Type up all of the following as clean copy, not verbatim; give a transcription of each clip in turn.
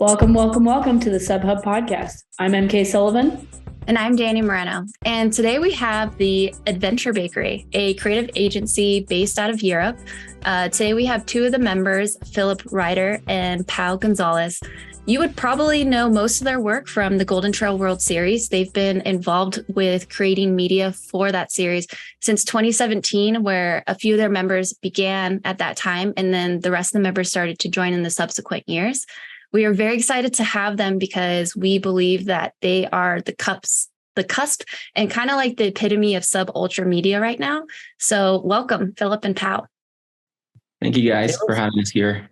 Welcome, welcome, welcome to the SubHub podcast. I'm EmKay Sullivan. And I'm Dani Moreno. And today we have the Adventure Bakery, a creative agency based out of Europe. Today we have two of the members, Philipp Reiter and Gonzalez. You would probably know most of their work from the Golden Trail World Series. They've been involved with creating media for that series since 2017, where a few of their members began at that time, and then the rest of the members started to join in the subsequent years. We are very excited to have them because we believe that they are the cusp and kind of like the epitome of sub-ultra media right now. So welcome, Philipp and Pau. Thank you guys for having us here.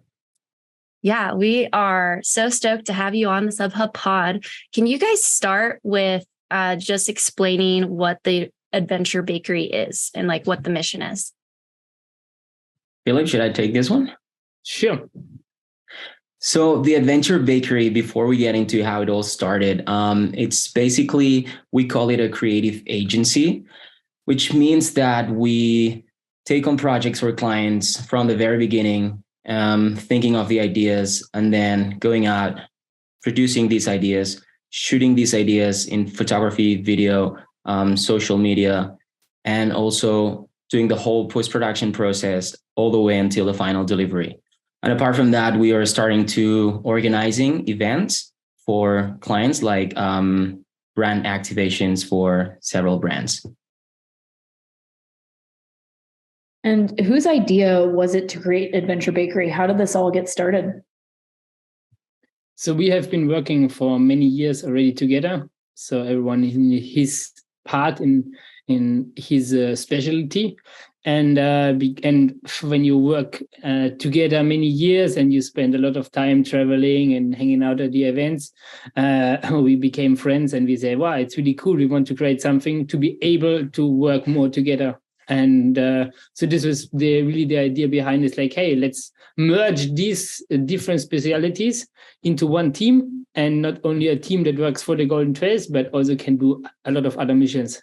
Yeah, we are so stoked to have you on the SubHub pod. Can you guys start with just explaining what the Adventure Bakery is and like what the mission is? Philipp, should I take this one? Sure. So the Adventure Bakery, before we get into how it all started, it's basically, we call it a creative agency, which means that we take on projects for clients from the very beginning, thinking of the ideas and then going out, producing these ideas, shooting these ideas in photography, video, social media, and also doing the whole post-production process all the way until the final delivery. And apart from that, we are starting to organizing events for clients, like brand activations for several brands. And whose idea was it to create Adventure Bakery? How did this all get started? So we have been working for many years already together. So everyone in his part in his specialty. And when you work together many years and you spend a lot of time traveling and hanging out at the events, we became friends and we say, wow, it's really cool. We want to create something to be able to work more together. And so this was the idea behind it. Like, hey, let's merge these different specialities into one team, and not only a team that works for the Golden Trails, but also can do a lot of other missions.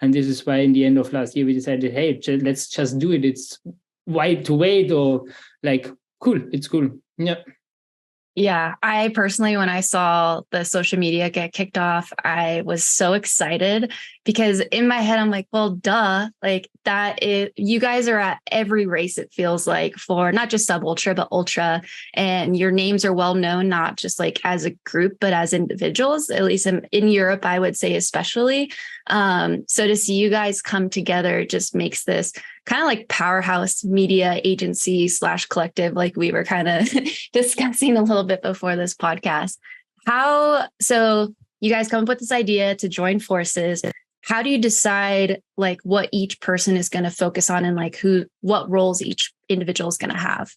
And this is why in the end of last year, we decided, hey, let's just do it. It's why to wait, or like, cool, it's cool. Yeah. Yeah, I personally, when I saw the social media get kicked off, I was so excited because in my head, I'm like, well, duh, like that is, you guys are at every race, it feels like, for not just sub ultra, but ultra. And your names are well known, not just like as a group, but as individuals, at least in Europe, I would say, especially. So to see you guys come together just makes this kind of like powerhouse media agency / collective, like we were kind of discussing a little bit before this podcast. So you guys come up with this idea to join forces. How do you decide like what each person is going to focus on and like what roles each individual is going to have?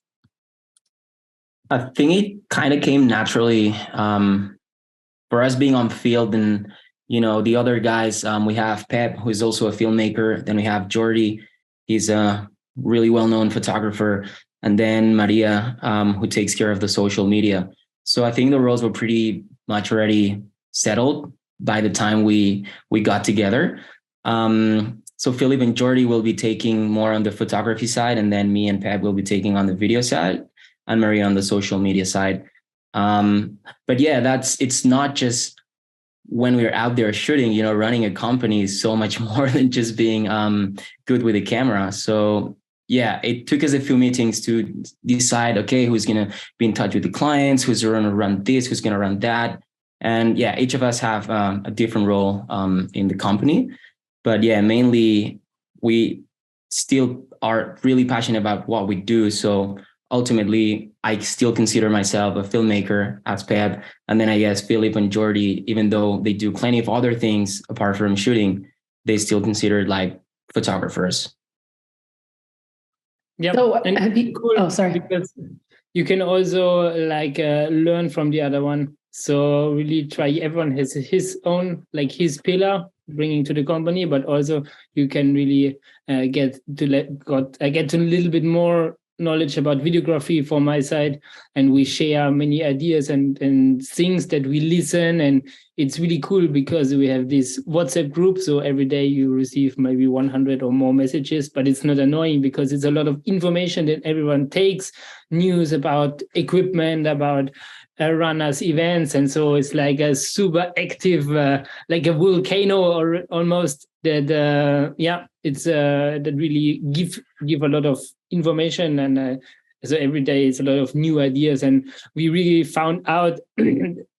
I think it kind of came naturally for us being on field, and the other guys. We have Pep, who is also a filmmaker. Then we have Jordi. He's a really well-known photographer. And then Maria, who takes care of the social media. So I think the roles were pretty much already settled by the time we got together. So Philipp and Jordi will be taking more on the photography side, and then me and Pep will be taking on the video side, and Maria on the social media side. But yeah, it's not just when we're out there shooting, running a company is so much more than just being good with a camera. So yeah, it took us a few meetings to decide, okay, who's going to be in touch with the clients, who's going to run this, who's going to run that. And yeah, each of us have a different role in the company. But yeah, mainly we still are really passionate about what we do. So ultimately, I still consider myself a filmmaker as Pep. And then I guess Philipp and Jordi, even though they do plenty of other things apart from shooting, they still considered like photographers. Yeah. So cool, sorry. Because you can also like learn from the other one. So really try, everyone has his own, like his pillar bringing to the company, but also you can really get a little bit more knowledge about videography from my side, and we share many ideas and things that we listen, and it's really cool because we have this WhatsApp group, so every day you receive maybe 100 or more messages, but it's not annoying because it's a lot of information that everyone takes, news about equipment, about runners events, and so it's like a super active, like a volcano, or almost that. It's that really give a lot of information, and so every day it's a lot of new ideas, and we really found out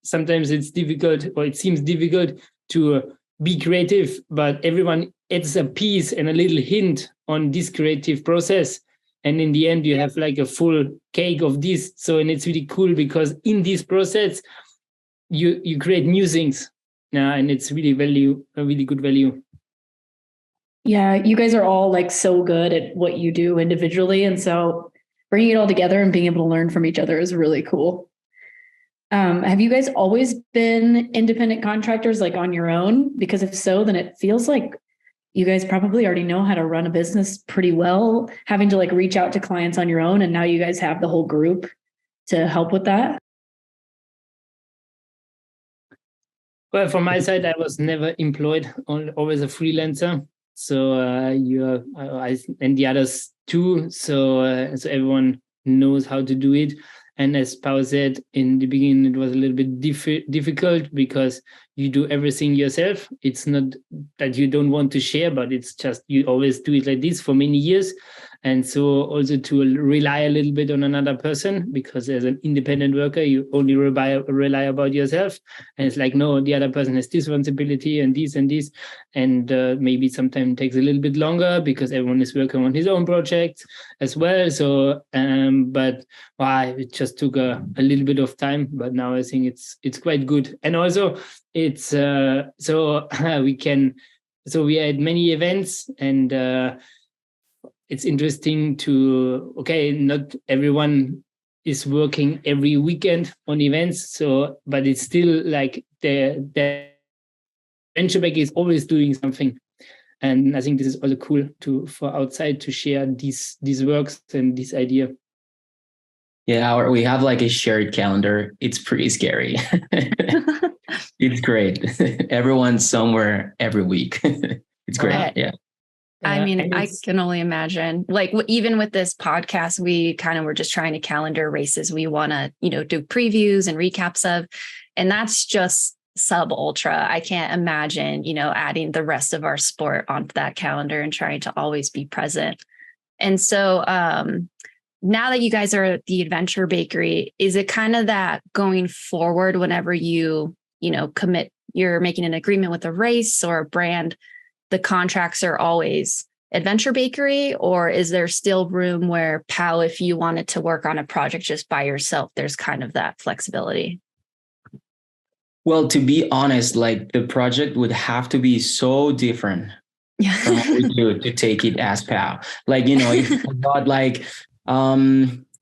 sometimes it's difficult, or it seems difficult to be creative, but everyone adds a piece and a little hint on this creative process. And in the end, you have like a full cake of this. So, and it's really cool because in this process, you create new things. And it's really a really good value. Yeah, you guys are all like so good at what you do individually. And so bringing it all together and being able to learn from each other is really cool. Have you guys always been independent contractors, like on your own? Because if so, then it feels like you guys probably already know how to run a business pretty well, having to like reach out to clients on your own. And now you guys have the whole group to help with that. Well, from my side, I was never employed, always a freelancer. So and the others too. So everyone knows how to do it. And as Pao said, in the beginning, it was a little bit difficult because you do everything yourself. It's not that you don't want to share, but it's just you always do it like this for many years. And so also to rely a little bit on another person, because as an independent worker, you only rely about yourself. And it's like, no, the other person has this responsibility and this and this. And maybe sometimes it takes a little bit longer because everyone is working on his own projects as well. So, but it just took a little bit of time. But now I think it's quite good. And also it's we had many events, and it's interesting not everyone is working every weekend on events. So, but it's still like the venture back is always doing something. And I think this is also cool for outside to share these works and this idea. Yeah, we have like a shared calendar. It's pretty scary. It's great. Everyone's somewhere every week. It's great. Yeah. I mean, I can only imagine, like, even with this podcast, we kind of were just trying to calendar races we want to, do previews and recaps of, and that's just sub ultra. I can't imagine, adding the rest of our sport onto that calendar and trying to always be present. And so now that you guys are at the Adventure Bakery, is it kind of that going forward whenever you commit, you're making an agreement with a race or a brand, the contracts are always Adventure Bakery, or is there still room where, Pao, if you wanted to work on a project just by yourself, there's kind of that flexibility? Well, to be honest, like the project would have to be so different from what we do to take it as Pao. Like, if I got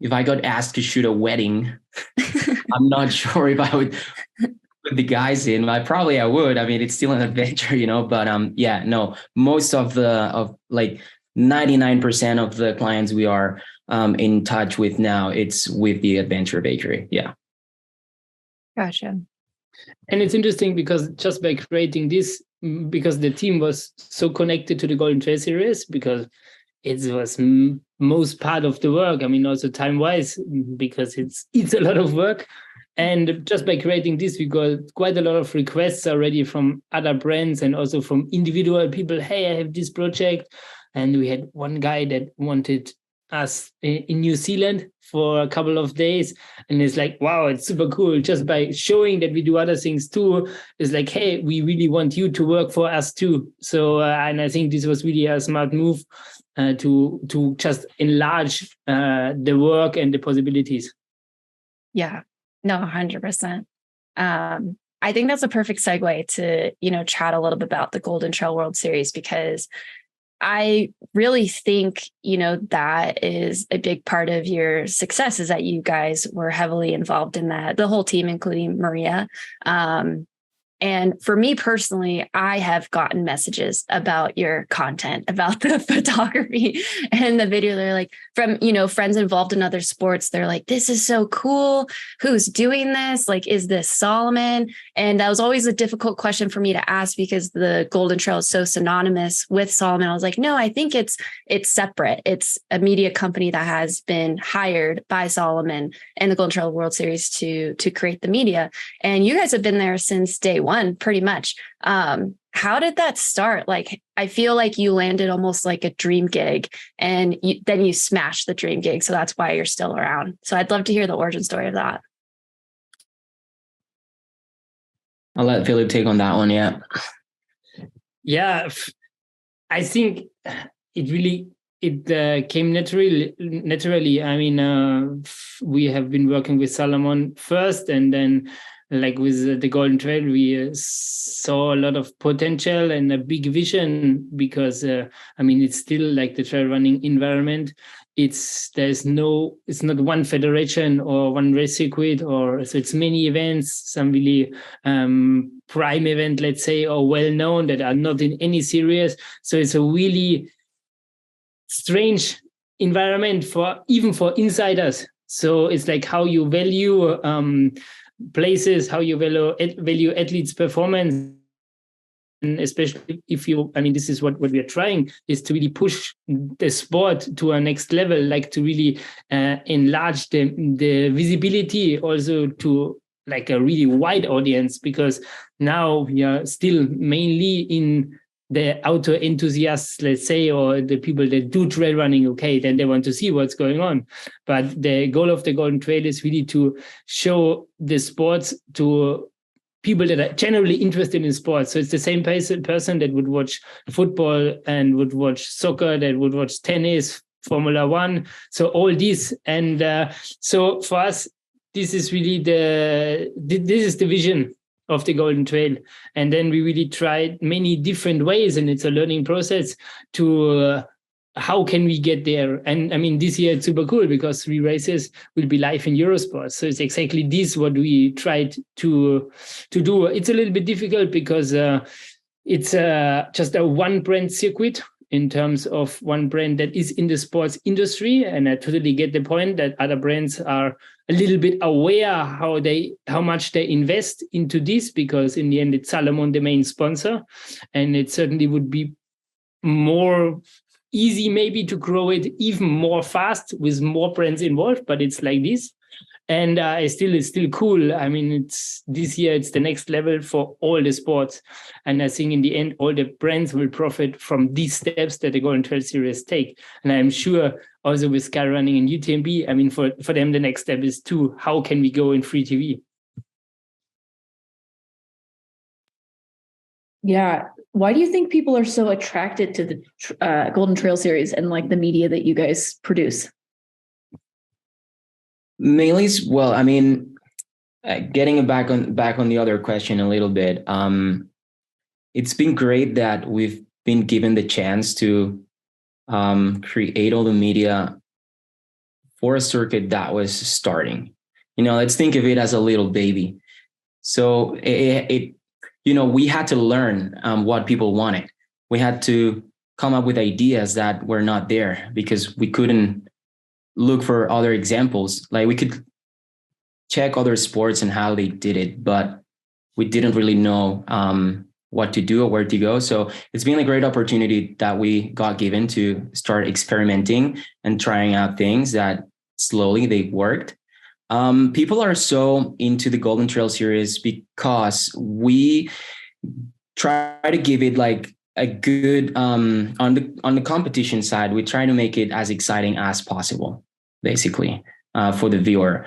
if I got asked to shoot a wedding, I'm not sure if I would put the guys in. I would. I mean, it's still an adventure, but most of 99% of the clients we are in touch with now, it's with the Adventure Bakery. Yeah. Gotcha. And it's interesting because just by creating this, because the team was so connected to the Golden Trail Series, because it was most part of the work. I mean, also time-wise, because it's a lot of work. And just by creating this, we got quite a lot of requests already from other brands and also from individual people. Hey, I have this project. And we had one guy that wanted us in New Zealand for a couple of days. And it's like, wow, it's super cool. Just by showing that we do other things too, it's like, hey, we really want you to work for us too. So, and I think this was really a smart move to just enlarge the work and the possibilities. Yeah. No, 100%. I think that's a perfect segue to, chat a little bit about the Golden Trail World Series, because I really think, that is a big part of your success, is that you guys were heavily involved in that, the whole team, including Maria. And for me personally, I have gotten messages about your content, about the photography and the video. They're like, from, friends involved in other sports, they're like, this is so cool. Who's doing this? Like, is this Salomon? And that was always a difficult question for me to ask because the Golden Trail is so synonymous with Salomon. I was like, no, I think it's separate. It's a media company that has been hired by Salomon and the Golden Trail World Series to create the media. And you guys have been there since day one, pretty much. How did that start? Like, I feel like you landed almost like a dream gig and then you smashed the dream gig. So that's why you're still around. So I'd love to hear the origin story of that. I'll let Philipp take on that one. Yeah. Yeah. I think it came naturally. I mean, we have been working with Salomon first, and then like with the Golden Trail, we saw a lot of potential and a big vision because, it's still like the trail running environment. It's not one federation or one race circuit, so it's many events, some really prime event, let's say, or well-known that are not in any series. So it's a really strange environment even for insiders. So it's like how you value places, how you value athletes' performance. And especially if this is what we are trying, is to really push the sport to a next level, like to really enlarge the visibility also to like a really wide audience, because now we are still mainly in the outdoor enthusiasts, let's say, or the people that do trail running, okay, then they want to see what's going on. But the goal of the Golden Trail is really to show the sports to people that are generally interested in sports. So it's the same person that would watch football and would watch soccer, that would watch tennis, Formula One. So all these. And so for us, this is really this is the vision of the Golden Trail. And then we really tried many different ways, and it's a learning process to how can we get there. And I mean, this year it's super cool because 3 races will be live in Eurosport. So it's exactly this what we tried to do. It's a little bit difficult because it's just a one brand circuit in terms of one brand that is in the sports industry. And I totally get the point that other brands are a little bit aware how much they invest into this, because in the end it's Salomon, the main sponsor. And it certainly would be more easy maybe to grow it even more fast with more brands involved, but it's like this. And it's still cool. I mean, this year it's the next level for all the sports. And I think in the end, all the brands will profit from these steps that the Golden Trail Series take. And I'm sure also with Skyrunning and UTMB, I mean, for them, the next step is how can we go in free TV? Yeah. Why do you think people are so attracted to the Golden Trail Series and like the media that you guys produce? Mainly, well, I mean, getting back on the other question a little bit. It's been great that we've been given the chance to create all the media for a circuit that was starting. Let's think of it as a little baby. So we had to learn what people wanted. We had to come up with ideas that were not there because we couldn't look for other examples. Like we could check other sports and how they did it, but we didn't really know what to do or where to go. So it's been a great opportunity that we got given to start experimenting and trying out things that slowly they worked. People are so into the Golden Trail Series because we try to give it like a good on the competition side. We try to make it as exciting as possible, basically, for the viewer.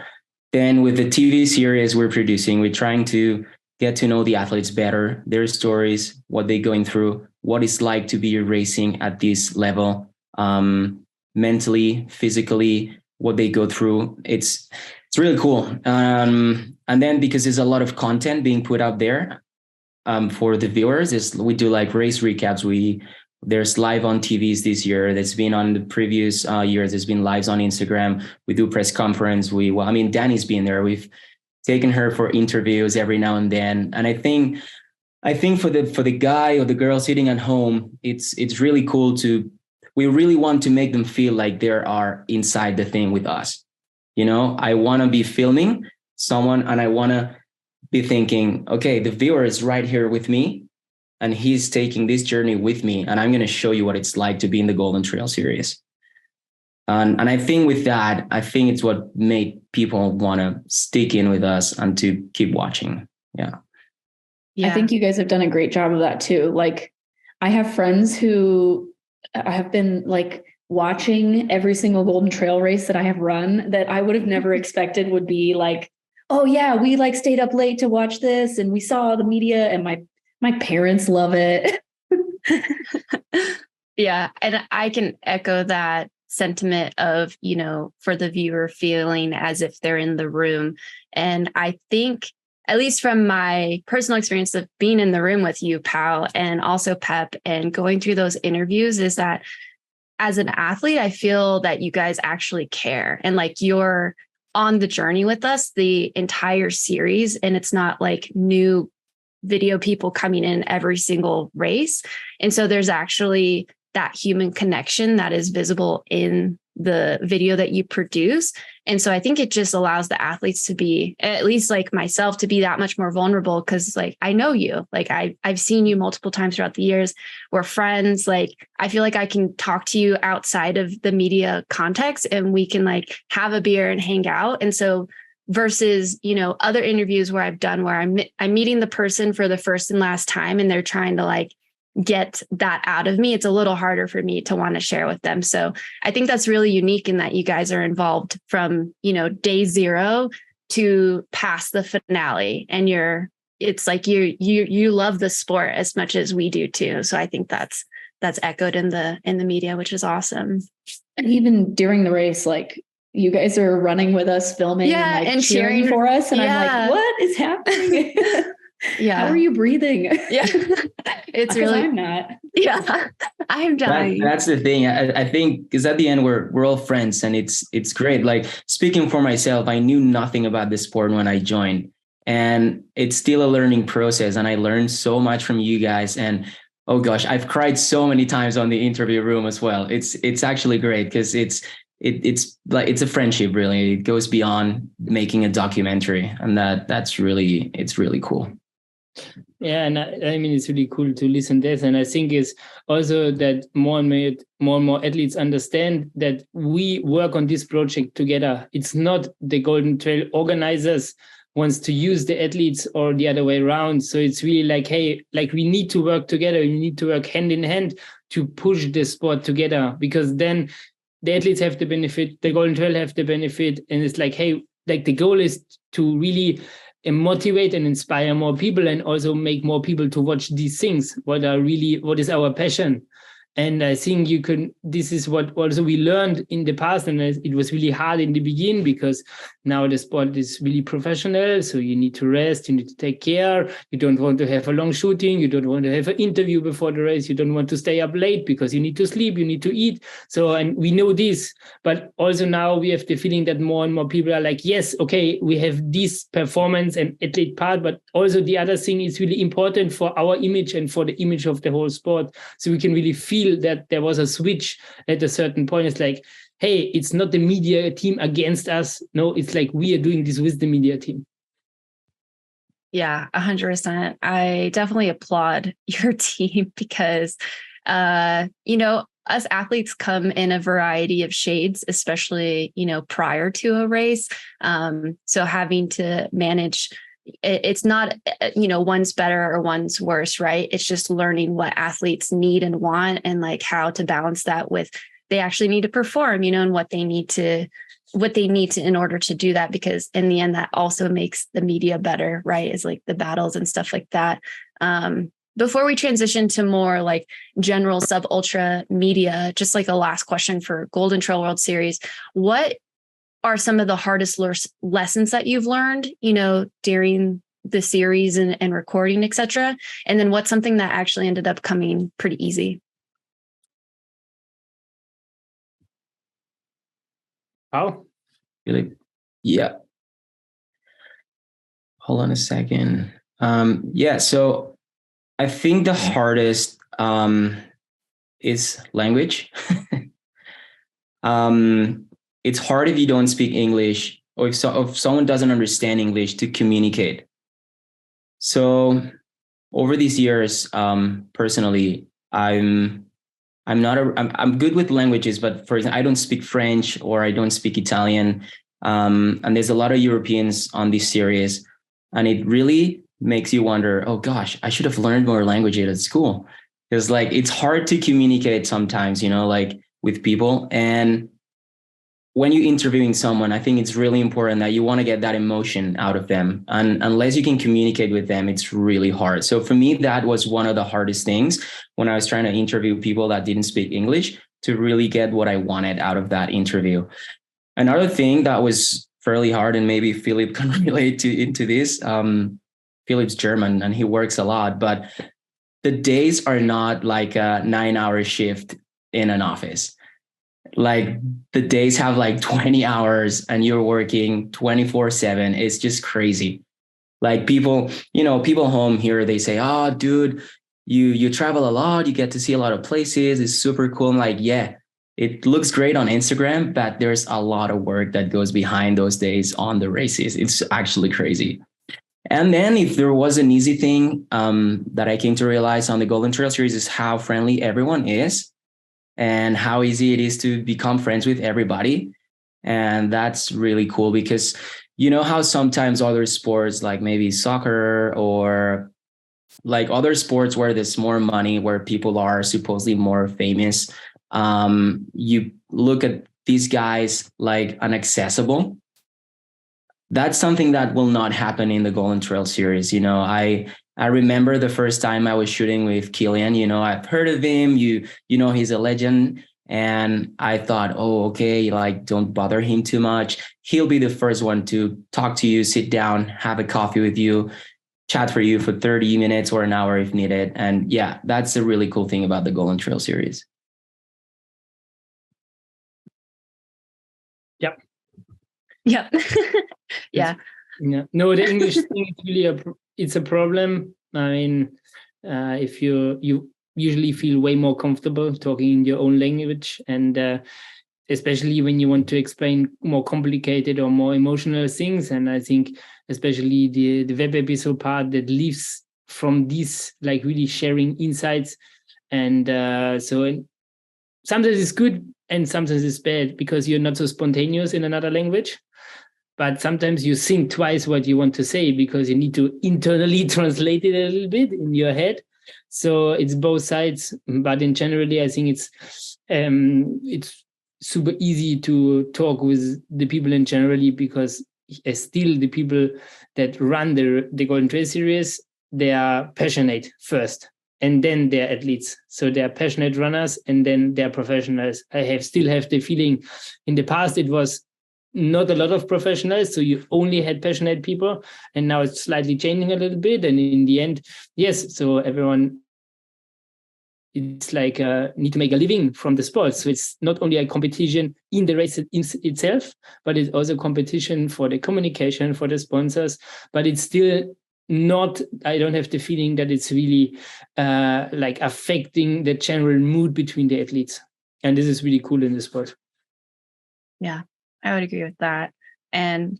Then with the TV series we're producing, we're trying to get to know the athletes better, their stories, what they're going through, what it's like to be racing at this level, mentally, physically, what they go through. It's really cool. And then because there's a lot of content being put out there for the viewers, we do like race recaps. There's live on TVs this year. That's been on the previous years. There's been lives on Instagram. We do press conference. Dani's been there. We've taken her for interviews every now and then. And I think I think for the guy or the girl sitting at home, it's really cool we really want to make them feel like they are inside the thing with us. I want to be filming someone and I want to be thinking, okay, the viewer is right here with me and he's taking this journey with me, and I'm going to show you what it's like to be in the Golden Trail series. And I think with that, I think it's what made people want to stick in with us and to keep watching. Yeah. I think you guys have done a great job of that too. Like, I have friends who have been like watching every single Golden Trail race that I have run that I would have never expected would be like, oh yeah, we like stayed up late to watch this and we saw the media, and my parents love it. Yeah. And I can echo that sentiment of, for the viewer feeling as if they're in the room. And I think, at least from my personal experience of being in the room with you, Pal, and also Pep, and going through those interviews, is that as an athlete, I feel that you guys actually care and like you're on the journey with us the entire series. And it's not like new video people coming in every single race. And so there's actually that human connection that is visible in the video that you produce. And so I think it just allows the athletes to be, at least like myself, to be that much more vulnerable, because like I know you, like I've seen you multiple times throughout the years. We're friends. Like I feel like I can talk to you outside of the media context and we can like have a beer and hang out. And so versus, other interviews where I've done where I'm meeting the person for the first and last time and they're trying to like get that out of me, it's a little harder for me to want to share with them. So I think that's really unique in that you guys are involved from, day zero to past the finale. And it's like you love the sport as much as we do too. So I think that's echoed in the media, which is awesome. And even during the race, like you guys are running with us, filming and, like, cheering for us. And I'm like, what is happening? Yeah. How are you breathing? Yeah. It's really, I'm not. Yeah. I'm dying. That's the thing. I think because at the end we're all friends and it's great. Like speaking for myself, I knew nothing about this sport when I joined, and it's still a learning process. And I learned so much from you guys. And oh gosh, I've cried so many times on the interview room as well. It's actually great because it's a friendship, really. It goes beyond making a documentary, and it's really cool. Yeah, and I mean, it's really cool to listen to this. And I think it's also that more and more athletes understand that we work on this project together. It's not the Golden Trail organizers wants to use the athletes or the other way around. So it's really like, hey, like we need to work together. We need to work hand in hand to push the sport together, because then the athletes have the benefit, the Golden Trail have the benefit. And it's like, hey, like the goal is to really motivate and inspire more people and also make more people to watch these things. What is our passion? And I think this is what also we learned in the past. And it was really hard in the beginning because now the sport is really professional. So you need to rest, you need to take care. You don't want to have a long shooting. You don't want to have an interview before the race. You don't want to stay up late because you need to sleep, you need to eat. So, and we know this, but also now we have the feeling that more and more people are like, yes, okay, we have this performance and athlete part, but also the other thing is really important for our image and for the image of the whole sport. So we can really feel that there was a switch at a certain point. It's like, hey, it's not the media team against us. No, it's like we are doing this with the media team. Yeah, 100%. I definitely applaud your team because, us athletes come in a variety of shades, especially, prior to a race. So having to manage, it's not, one's better or one's worse, right? It's just learning what athletes need and want and like how to balance that with they actually need to perform, and what they need to in order to do that, because in the end, that also makes the media better, right? Is like the battles and stuff like that. Before we transition to more like general sub ultra media, just like a last question for Golden Trail World Series, what are some of the hardest lessons that you've learned, during the series and recording, et cetera? And then what's something that actually ended up coming pretty easy? How? Philipp? Yeah. Hold on a second. So I think the hardest is language. It's hard if you don't speak English, or if someone doesn't understand English, to communicate. So over these years, personally, I'm good with languages, but for example, I don't speak French or I don't speak Italian. And there's a lot of Europeans on this series, and it really makes you wonder, oh gosh, I should have learned more languages at school. Because like it's hard to communicate sometimes, like with people. And when you're interviewing someone, I think it's really important that you want to get that emotion out of them. And unless you can communicate with them, it's really hard. So for me, that was one of the hardest things when I was trying to interview people that didn't speak English, to really get what I wanted out of that interview. Another thing that was fairly hard, and maybe Philipp can relate into this, Philipp's German and he works a lot, but the days are not like a 9-hour shift in an office. Like the days have like 20 hours and you're working 24/7. It's just crazy. Like people home here, they say, oh, dude, you travel a lot. You get to see a lot of places. It's super cool. I'm like, yeah, it looks great on Instagram, but there's a lot of work that goes behind those days on the races. It's actually crazy. And then if there was an easy thing that I came to realize on the Golden Trail Series is how friendly everyone is and how easy it is to become friends with everybody. And that's really cool because you know how sometimes other sports like maybe soccer or like other sports where there's more money, where people are supposedly more famous, you look at these guys like inaccessible. That's something that will not happen in the Golden Trail Series. I remember the first time I was shooting with Killian, I've heard of him, he's a legend. And I thought, oh, okay, like don't bother him too much. He'll be the first one to talk to you, sit down, have a coffee with you, chat for you for 30 minutes or an hour if needed. And yeah, that's a really cool thing about the Golden Trail Series. Yep. Yep. Yeah. No, the English thing is really it's a problem. I mean, if you usually feel way more comfortable talking in your own language, and especially when you want to explain more complicated or more emotional things. And I think especially the web episode part that lives from this, like really sharing insights. And so sometimes it's good and sometimes it's bad because you're not so spontaneous in another language. But sometimes you think twice what you want to say because you need to internally translate it a little bit in your head. So it's both sides. But in generally, I think it's super easy to talk with the people in generally because still the people that run the Golden Trail Series, they are passionate first. And then they're athletes. So they're passionate runners and then they're professionals. I still have the feeling in the past it was not a lot of professionals, so you only had passionate people, and now it's slightly changing a little bit. And in the end, yes, so everyone, it's like need to make a living from the sport. So it's not only a competition in the race itself, but it's also competition for the communication, for the sponsors. But it's still not, I don't have the feeling that it's really like affecting the general mood between the athletes. And this is really cool in the sport. Yeah, I would agree with that. And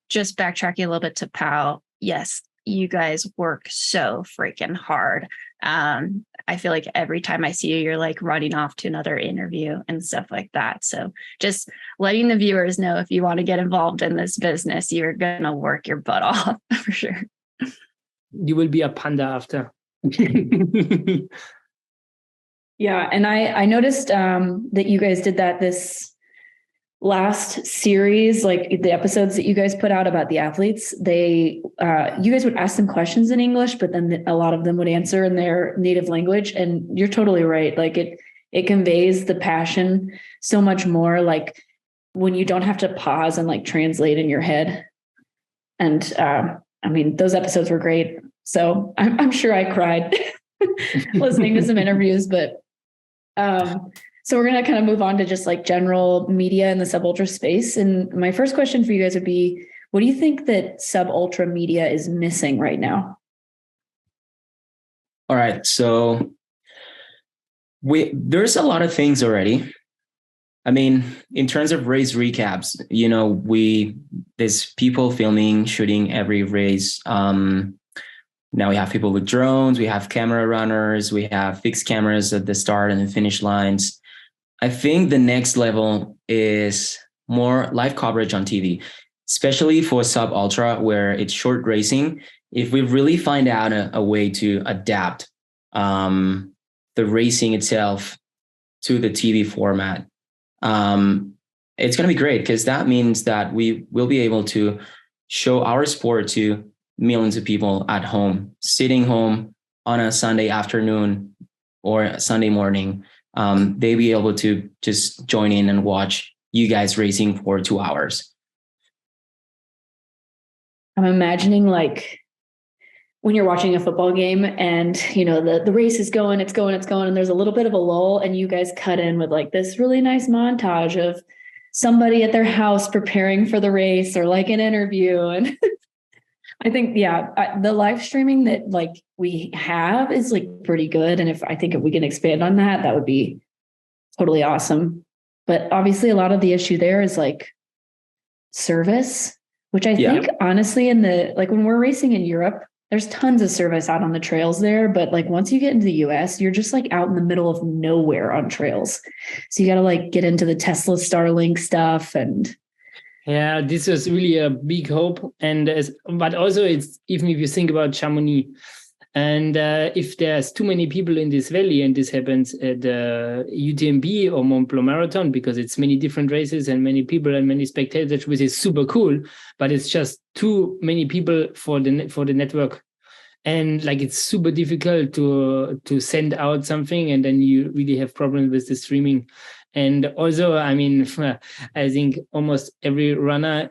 just backtracking a little bit to POW, yes, you guys work so freaking hard. I feel like every time I see you, you're like running off to another interview and stuff like that. So just letting the viewers know, if you want to get involved in this business, you're going to work your butt off for sure. You will be a panda after. Yeah. And I noticed that you guys did that this last series, like the episodes that you guys put out about the athletes, you guys would ask them questions in English, but then a lot of them would answer in their native language. And you're totally right. Like it conveys the passion so much more, like when you don't have to pause and like translate in your head. And I mean, those episodes were great. So I'm sure I cried listening to some interviews, but so we're going to kind of move on to just like general media in the sub ultra space. And my first question for you guys would be, what do you think that sub ultra media is missing right now? All right. So there's a lot of things already. I mean, in terms of race recaps, there's people filming, shooting every race. Now we have people with drones, we have camera runners, we have fixed cameras at the start and the finish lines. I think the next level is more live coverage on TV, especially for sub ultra where it's short racing. If we really find out a way to adapt the racing itself to the TV format, it's going to be great, because that means that we will be able to show our sport to millions of people at home, sitting home on a Sunday afternoon or Sunday morning. They'll be able to just join in and watch you guys racing for 2 hours. I'm imagining like when you're watching a football game and, the race is going, it's going, and there's a little bit of a lull and you guys cut in with like this really nice montage of somebody at their house preparing for the race or like an interview. And I think, the live streaming that like we have is like pretty good. And if we can expand on that, that would be totally awesome. But obviously a lot of the issue there is like service, which I think honestly when we're racing in Europe, there's tons of service out on the trails there. But like once you get into the US, you're just like out in the middle of nowhere on trails. So you got to like get into the Tesla Starlink stuff. And yeah, this was really a big hope. But also it's, even if you think about Chamonix, and if there's too many people in this valley, and this happens at the UTMB or Mont Blanc Marathon, because it's many different races and many people and many spectators, which is super cool, but it's just too many people for the network. And like it's super difficult to send out something, and then you really have problems with the streaming. And also, I mean, I think almost every runner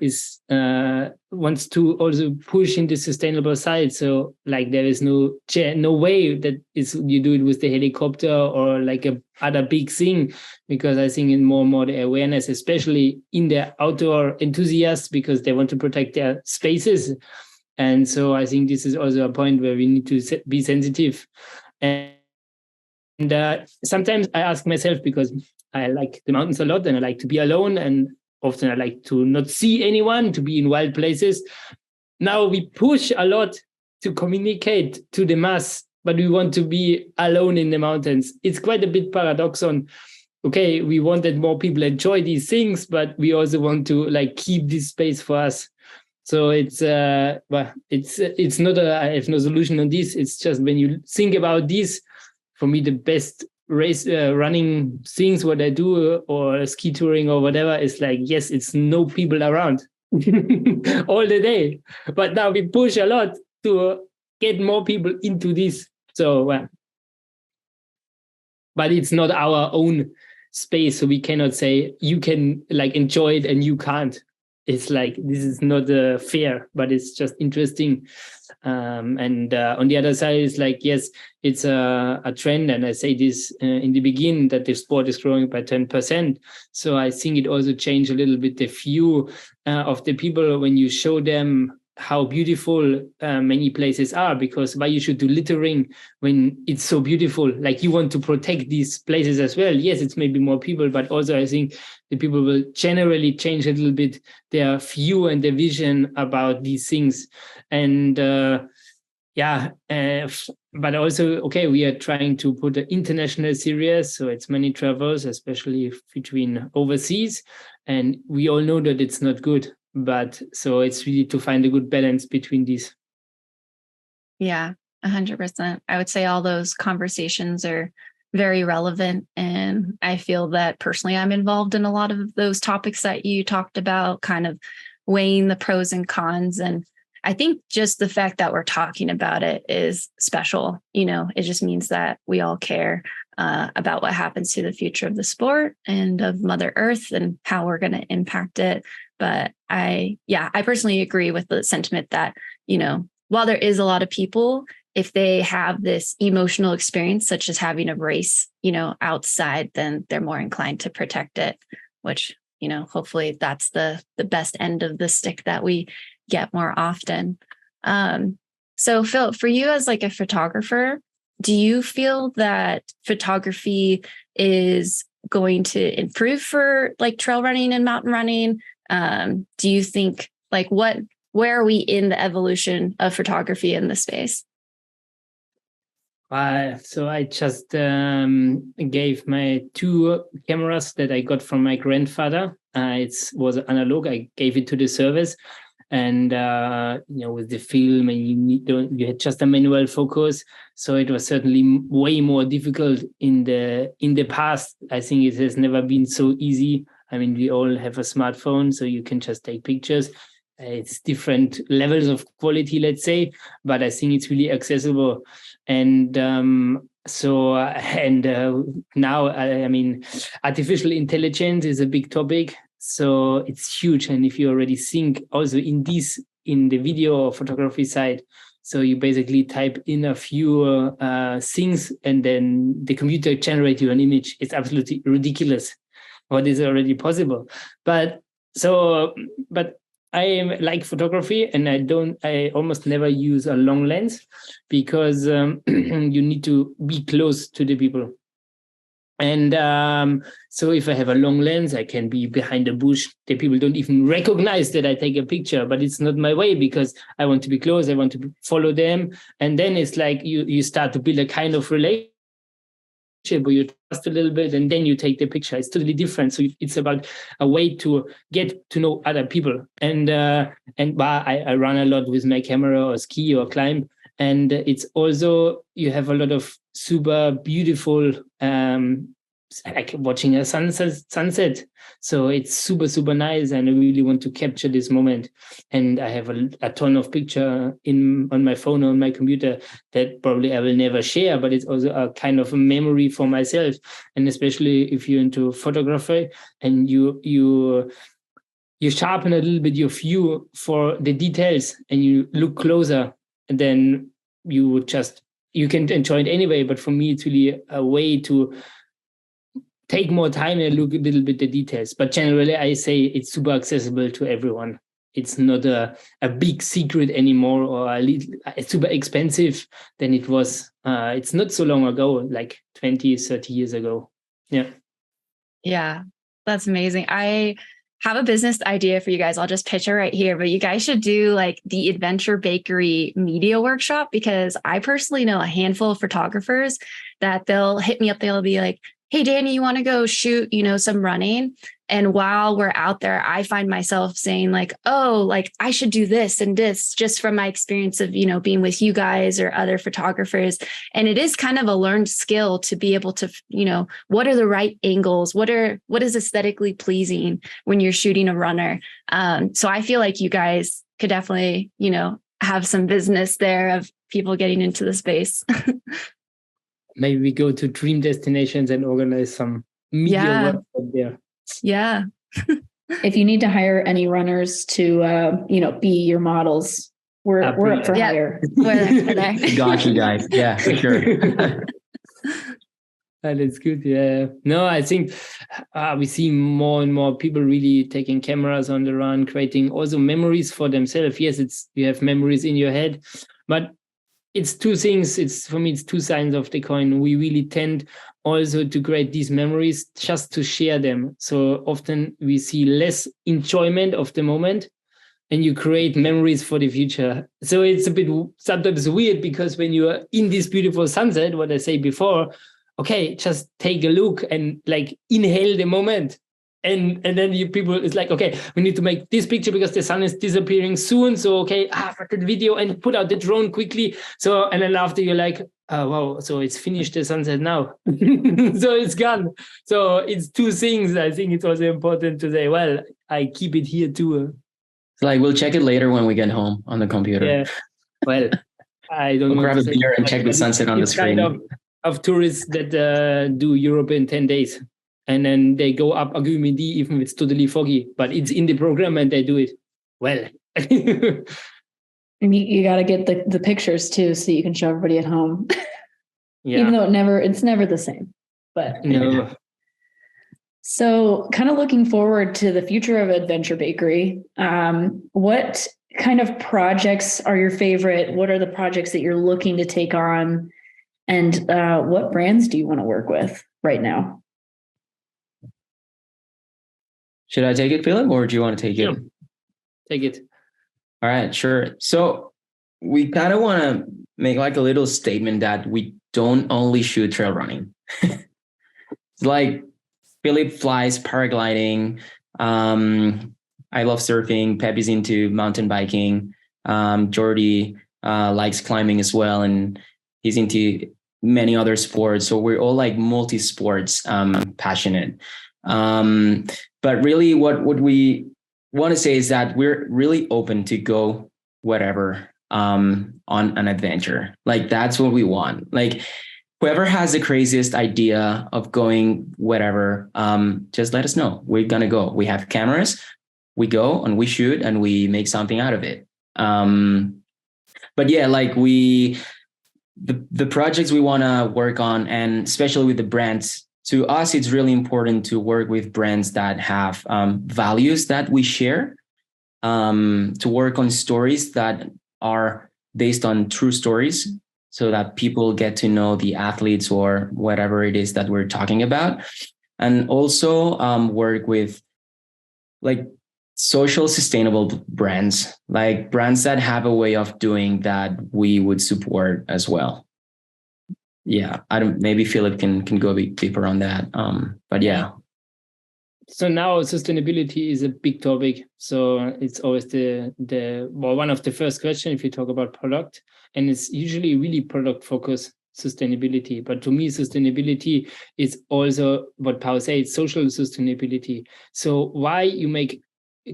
wants to also push in the sustainable side. So like there is no way that you do it with the helicopter or like a other big thing, because I think in more and more the awareness, especially in the outdoor enthusiasts, because they want to protect their spaces. And so I think this is also a point where we need to be sensitive. And sometimes I ask myself, because I like the mountains a lot and I like to be alone, and often I like to not see anyone, to be in wild places. Now we push a lot to communicate to the mass, but we want to be alone in the mountains. It's quite a bit paradox. Okay, we want that more people enjoy these things, but we also want to like keep this space for us. So it's not I have no solution on this. It's just when you think about this, for me, the best race running things, what I do, or ski touring or whatever, is like, yes, it's no people around all the day. But now we push a lot to get more people into this. So, but it's not our own space, so we cannot say you can like enjoy it and you can't. It's like, this is not fair, but it's just interesting. And on the other side, it's like, yes, it's a trend. And I say this in the beginning, that the sport is growing by 10%. So I think it also changed a little bit the view of the people when you show them how beautiful many places are, because why you should do littering when it's so beautiful? Like, you want to protect these places as well. Yes, it's maybe more people, but also I think the people will generally change a little bit their view and their vision about these things. And but also, okay, we are trying to put an international series, so it's many travels, especially between overseas, and we all know that it's not good. But so it's really to find a good balance between these. Yeah, 100%. I would say all those conversations are very relevant. And I feel that personally, I'm involved in a lot of those topics that you talked about, kind of weighing the pros and cons. And I think just the fact that we're talking about it is special. It just means that we all care about what happens to the future of the sport and of Mother Earth and how we're going to impact it. But I personally agree with the sentiment that, while there is a lot of people, if they have this emotional experience, such as having a race, outside, then they're more inclined to protect it, which, hopefully that's the best end of the stick that we get more often. So Phil, for you as like a photographer, do you feel that photography is going to improve for like trail running and mountain running? Do you think like where are we in the evolution of photography in this space? So I just gave my 2 cameras that I got from my grandfather. It was analog. I gave it to the service, and with the film, and you had just a manual focus, so it was certainly way more difficult in the past. I think it has never been so easy. I mean, we all have a smartphone, so you can just take pictures. It's different levels of quality, let's say, but I think it's really accessible. And now, I mean, artificial intelligence is a big topic, so it's huge. And if you already think also in the video or photography side, so you basically type in a few things, and then the computer generates you an image. It's absolutely ridiculous what is already possible. But I like photography, and I almost never use a long lens because you need to be close to the people. And so if I have a long lens, I can be behind a bush. The people don't even recognize that I take a picture, but it's not my way because I want to be close. I want to follow them. And then it's like you start to build a kind of relationship where you trust a little bit, and then you take the picture. It's totally different. So it's about a way to get to know other people. And I run a lot with my camera or ski or climb. And it's also, you have a lot of super beautiful, like watching a sunset. So it's super, super nice. And I really want to capture this moment. And I have a ton of picture on my phone or on my computer that probably I will never share, but it's also a kind of a memory for myself. And especially if you're into photography and you sharpen a little bit your view for the details and you look closer, and then you can enjoy it anyway. But for me, it's really a way to take more time and look a little bit the details. But generally, I say it's super accessible to everyone. It's not a big secret anymore, or it's super expensive than it was. It's not so long ago, like 20, 30 years ago. Yeah. Yeah, that's amazing. I have a business idea for you guys. I'll just pitch it right here, but you guys should do like the Adventure Bakery media workshop, because I personally know a handful of photographers that they'll hit me up. They'll be like, hey, Dani, you want to go shoot, some running? And while we're out there, I find myself saying like, oh, like I should do this and this, just from my experience of, being with you guys or other photographers. And it is kind of a learned skill to be able to, what are the right angles? What is aesthetically pleasing when you're shooting a runner? So I feel like you guys could definitely, have some business there of people getting into the space. Maybe we go to dream destinations and organize some media work there. Yeah. If you need to hire any runners to, be your models, we're up for hire. We're there. Got you guys. Yeah, for sure. That's good. Yeah. No, I think we see more and more people really taking cameras on the run, creating also memories for themselves. Yes, you have memories in your head, but it's two things. For me, it's two sides of the coin. We really tend also to create these memories just to share them. So often we see less enjoyment of the moment, and you create memories for the future. So it's a bit sometimes weird, because when you are in this beautiful sunset, what I say before, okay, just take a look and like inhale the moment. And then people, it's like, okay, we need to make this picture because the sun is disappearing soon. So, okay, for the video, and put out the drone quickly. So, and then after you're like, oh, wow, so it's finished the sunset now. So it's gone. So it's two things. I think it's also important to say, well, I keep it here too. It's like, we'll check it later when we get home on the computer. Yeah. Well, I don't we'll want grab to a beer and check the sunset on the screen. Kind of tourists that do Europe in 10 days. And then they go up Agumidi, even if it's totally foggy, but it's in the program and they do it well. And you got to get the pictures too, so you can show everybody at home. Yeah. Even though it's never the same. But no. So kind of looking forward to the future of Adventure Bakery. What kind of projects are your favorite? What are the projects that you're looking to take on? And what brands do you want to work with right now? Should I take it, Philipp, or do you want to take it? Take it. All right, sure. So we kind of want to make like a little statement that we don't only shoot trail running. It's like Philipp flies paragliding. I love surfing. Pep is into mountain biking. Jordy likes climbing as well, and he's into many other sports. So we're all like multi-sports passionate. But really, what we want to say is that we're really open to go whatever on an adventure. Like that's what we want. Like whoever has the craziest idea of going whatever, just let us know. We're gonna go. We have cameras. We go and we shoot and we make something out of it. But yeah, like the projects we want to work on, and especially with the brands, to us, it's really important to work with brands that have values that we share, to work on stories that are based on true stories so that people get to know the athletes or whatever it is that we're talking about. And also work with like social sustainable brands, like brands that have a way of doing that we would support as well. Yeah, maybe Philipp can go a bit deeper on that. But yeah. So now sustainability is a big topic. So it's always one of the first questions if you talk about product, and it's usually really product focused sustainability. But to me, sustainability is also what Pau says, social sustainability. So why you make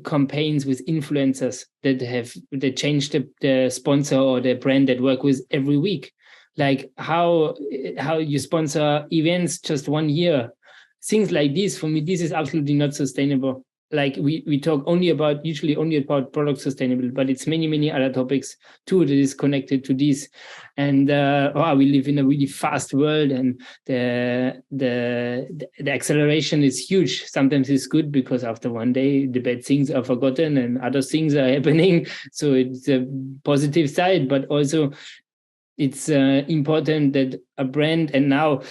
campaigns with influencers that change the sponsor or the brand that work with every week? Like how you sponsor events just 1 year, things like this. For me, this is absolutely not sustainable. Like we talk usually only about product sustainability, but it's many other topics too that is connected to this. And we live in a really fast world, and the acceleration is huge. Sometimes it's good because after one day the bad things are forgotten and other things are happening. So it's a positive side, but also it's important that a brand, and now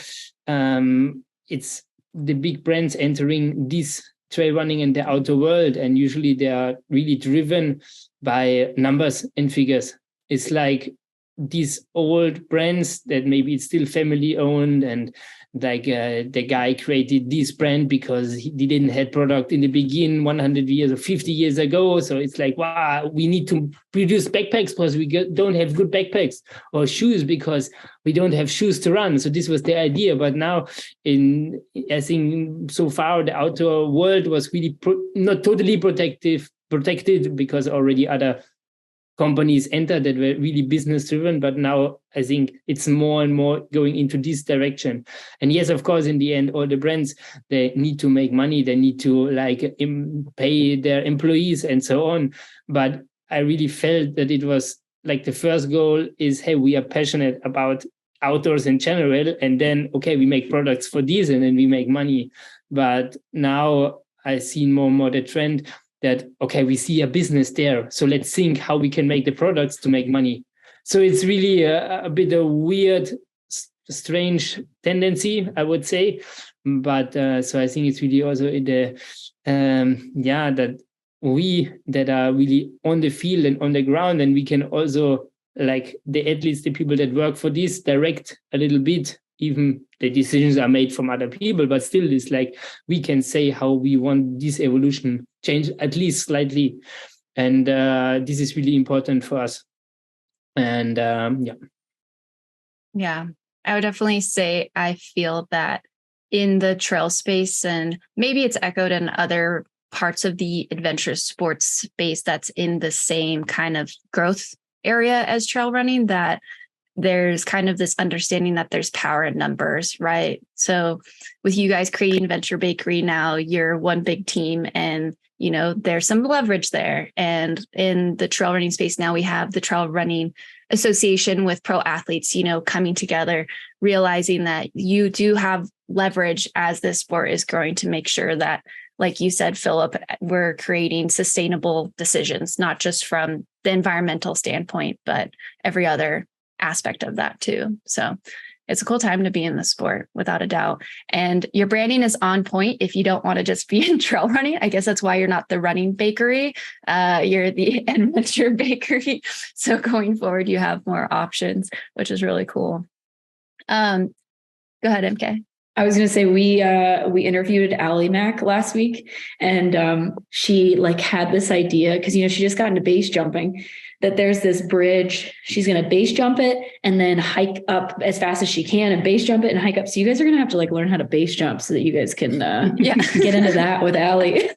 it's the big brands entering this trail running and the outdoor world, and usually they are really driven by numbers and figures. It's like these old brands that maybe it's still family owned, and like the guy created this brand because he didn't have product in the beginning 100 years or 50 years ago. So it's like, wow, we need to produce backpacks because we don't have good backpacks, or shoes because we don't have shoes to run. So this was the idea. But now I think so far the outdoor world was really not totally protected because already other companies entered that were really business driven, but now I think it's more and more going into this direction. And yes, of course, in the end, all the brands, they need to make money, they need to pay their employees and so on. But I really felt that it was like the first goal is, hey, we are passionate about outdoors in general, and then okay, we make products for these and then we make money. But now I see more and more the trend that, okay, we see a business there, so let's think how we can make the products to make money. So it's really a bit of weird, strange tendency, I would say. But so I think it's really also that we that are really on the field and on the ground, and we can also, like the athletes, the people that work for this, direct a little bit. Even the decisions are made from other people, but still it's like we can say how we want this evolution change, at least slightly. And this is really important for us. And Yeah, I would definitely say I feel that in the trail space, and maybe it's echoed in other parts of the adventure sports space that's in the same kind of growth area as trail running, that there's kind of this understanding that there's power in numbers, right? So with you guys creating Venture Bakery now, you're one big team, and there's some leverage there. And in the trail running space now, we have the Trail Running Association with pro athletes, coming together, realizing that you do have leverage as this sport is growing, to make sure that, like you said, Philipp, we're creating sustainable decisions, not just from the environmental standpoint, but every other aspect of that too. So it's a cool time to be in the sport, without a doubt. And your branding is on point if you don't want to just be in trail running. I guess that's why you're not the running bakery. You're the adventure bakery. So going forward, you have more options, which is really cool. Go ahead, EmKay. I was going to say we interviewed Allie Mack last week, and she like had this idea because she just got into base jumping, that there's this bridge. She's going to base jump it and then hike up as fast as she can and base jump it and hike up. So you guys are going to have to like learn how to base jump so that you guys can get into that with Allie.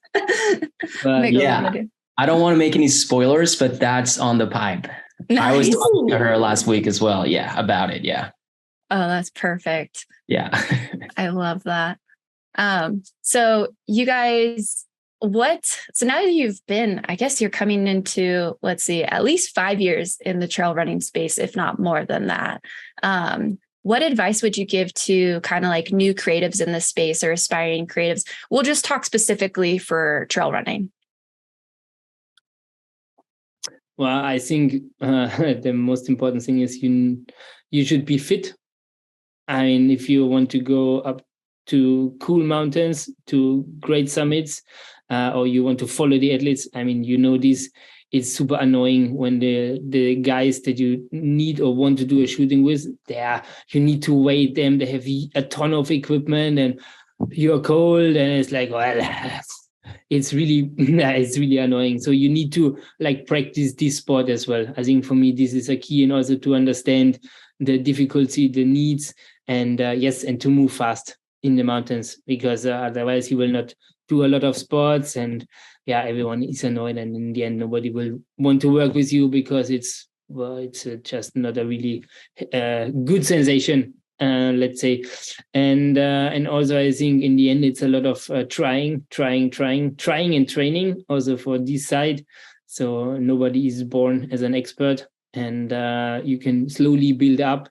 I don't want to make any spoilers, but that's on the pipe. Nice. I was talking to her last week as well. Yeah, about it. Yeah. Oh, that's perfect. Yeah. I love that. So you guys, so now that you've been, I guess you're coming into, let's see, at least 5 years in the trail running space, if not more than that. What advice would you give to kind of like new creatives in this space or aspiring creatives? We'll just talk specifically for trail running. Well, I think the most important thing is you should be fit. I mean, if you want to go up to cool mountains, to great summits, or you want to follow the athletes, I mean, this, it's super annoying when the guys that you need or want to do a shooting with, you need to wait them. They have a ton of equipment and you're cold, and it's like, well, it's really annoying. So you need to like practice this sport as well. I think for me, this is a key, and also to understand the difficulty, the needs, and and to move fast in the mountains, because otherwise you will not do a lot of sports, and everyone is annoyed, and in the end nobody will want to work with you because it's just not a really good sensation, let's say. And also I think in the end it's a lot of trying and training also for this side. So nobody is born as an expert, and you can slowly build up.